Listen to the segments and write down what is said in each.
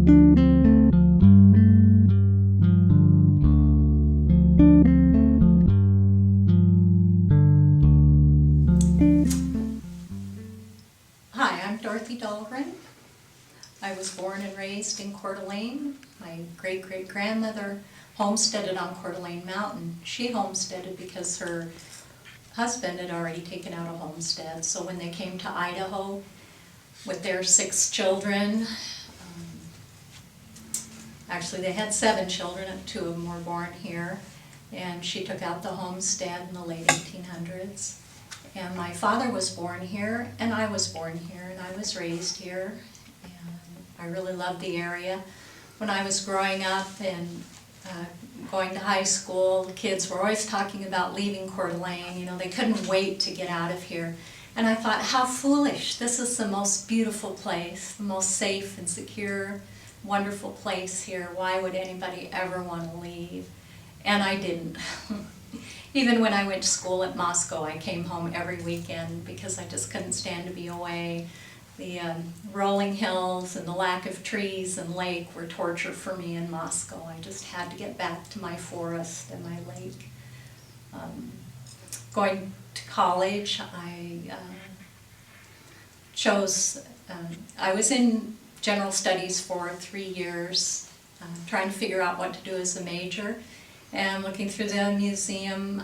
Hi, I'm Dorothy Dahlgren. I was born and raised in Coeur d'Alene. My great-great-grandmother homesteaded on Coeur d'Alene Mountain. She homesteaded because her husband had already taken out a homestead. So when they came to Idaho with their 6 children, actually they had 7 children, and 2 of them were born here, and she took out the homestead in the late 1800s. And my father was born here, and I was born here, and I was raised here, and I really loved the area. When I was growing up and going to high school, the kids were always talking about leaving Coeur d'Alene. You know, they couldn't wait to get out of here. And I thought, how foolish. This is the most beautiful place, the most safe and secure, wonderful place here. Why would anybody ever want to leave? And I didn't. Even when I went to school at Moscow, I came home every weekend because I just couldn't stand to be away. The rolling hills and the lack of trees and lake were torture for me in Moscow. I just had to get back to my forest and my lake. Going to college, I I was in general studies for 3 years, trying to figure out what to do as a major. And I'm looking through the museum,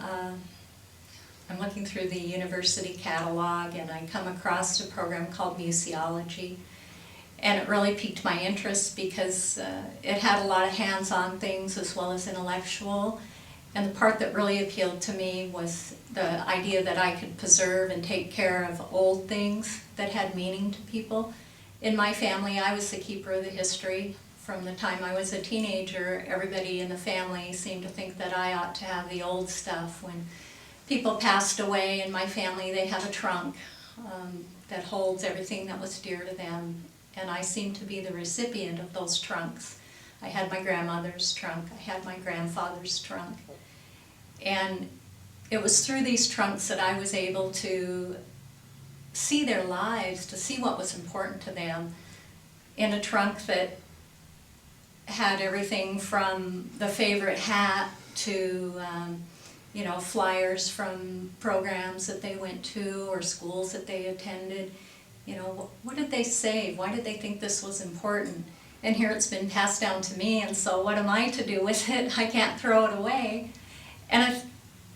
I'm looking through the university catalog, and I come across a program called museology. And it really piqued my interest because it had a lot of hands-on things as well as intellectual. And the part that really appealed to me was the idea that I could preserve and take care of old things that had meaning to people. In my family, I was the keeper of the history. From the time I was a teenager, everybody in the family seemed to think that I ought to have the old stuff. When people passed away in my family, they have a trunk that holds everything that was dear to them. And I seemed to be the recipient of those trunks. I had my grandmother's trunk, I had my grandfather's trunk. And it was through these trunks that I was able to see their lives, to see what was important to them, in a trunk that had everything from the favorite hat to you know, flyers from programs that they went to or schools that they attended. You know, what did they say? Why did they think this was important? And here it's been passed down to me, and so what am I to do with it? I can't throw it away. And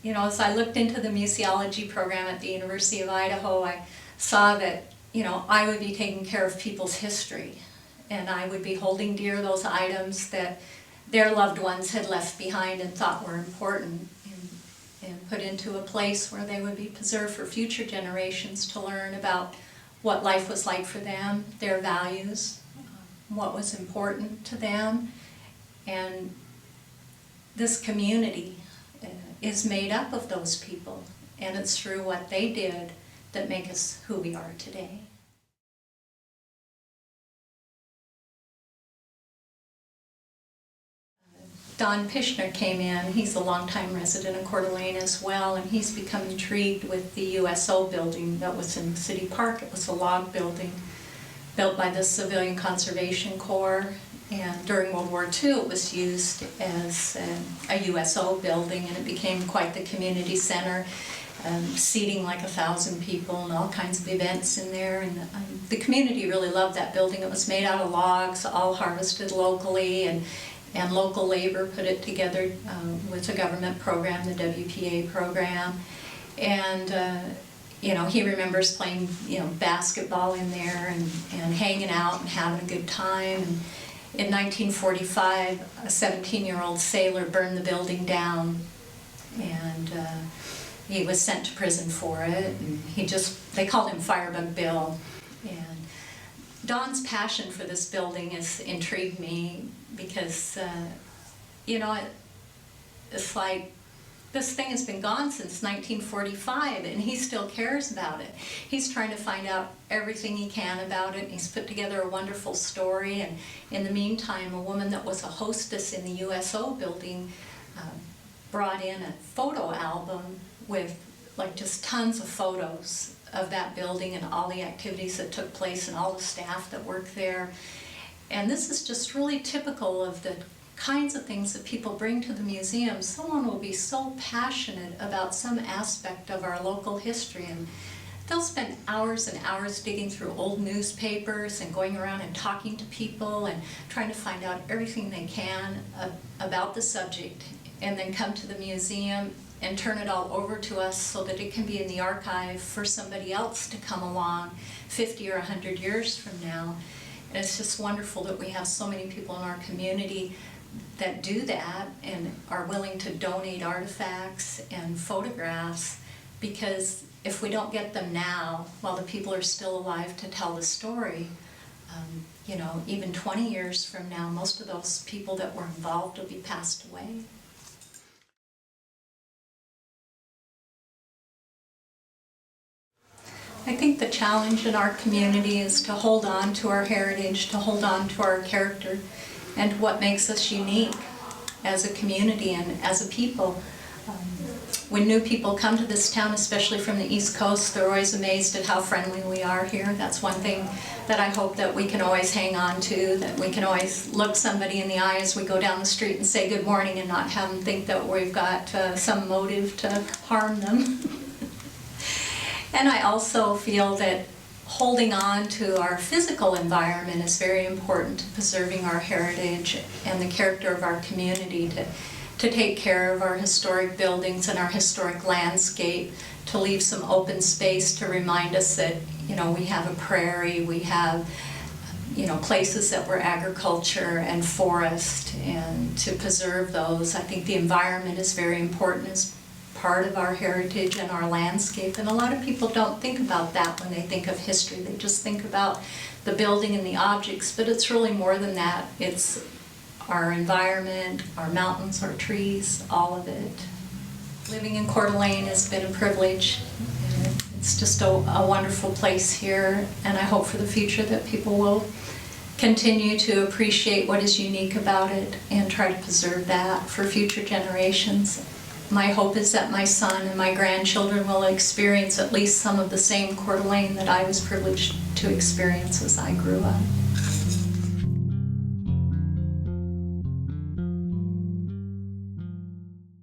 you know, as I looked into the museology program at the University of Idaho, I saw that, you know, I would be taking care of people's history. And I would be holding dear those items that their loved ones had left behind and thought were important, and put into a place where they would be preserved for future generations to learn about what life was like for them, their values, what was important to them. And this community is made up of those people, and it's through what they did that make us who we are today. Don Pishner came in. He's a longtime resident of Coeur d'Alene as well, and he's become intrigued with the USO building that was in City Park. It was a log building built by the Civilian Conservation Corps, and during World War II it was used as a USO building, and it became quite the community center, seating like 1,000 people and all kinds of events in there. And the community really loved that building. It was made out of logs, all harvested locally, and local labor put it together with a government program, the WPA program. And you know, he remembers playing, you know, basketball in there and hanging out and having a good time. And in 1945, a 17-year-old sailor burned the building down, and he was sent to prison for it. And they called him Firebug Bill. And Don's passion for this building has intrigued me because, you know, it's like this thing has been gone since 1945, and he still cares about it. He's trying to find out everything he can about it, and he's put together a wonderful story. And in the meantime, a woman that was a hostess in the USO building brought in a photo album with like just tons of photos of that building and all the activities that took place and all the staff that worked there. And this is just really typical of the kinds of things that people bring to the museum. Someone will be so passionate about some aspect of our local history, and they'll spend hours and hours digging through old newspapers and going around and talking to people and trying to find out everything they can about the subject, and then come to the museum and turn it all over to us so that it can be in the archive for somebody else to come along 50 or 100 years from now. And it's just wonderful that we have so many people in our community that do that and are willing to donate artifacts and photographs, because if we don't get them now, while the people are still alive to tell the story, you know, even 20 years from now, most of those people that were involved will be passed away. I think the challenge in our community is to hold on to our heritage, to hold on to our character, and what makes us unique as a community and as a people. When new people come to this town, especially from the East Coast, they're always amazed at how friendly we are here. That's one thing that I hope that we can always hang on to, that we can always look somebody in the eye as we go down the street and say good morning and not have them think that we've got some motive to harm them. And I also feel that holding on to our physical environment is very important to preserving our heritage and the character of our community, to take care of our historic buildings and our historic landscape, to leave some open space to remind us that, you know, we have a prairie, we have, you know, places that were agriculture and forest, and to preserve those. I think the environment is very important as part of our heritage and our landscape, and a lot of people don't think about that when they think of history. They just think about the building and the objects, but it's really more than that. It's our environment, our mountains, our trees, all of it. Living in Coeur d'Alene has been a privilege. It's just a wonderful place here, and I hope for the future that people will continue to appreciate what is unique about it and try to preserve that for future generations. My hope is that my son and my grandchildren will experience at least some of the same Coeur d'Alene that I was privileged to experience as I grew up.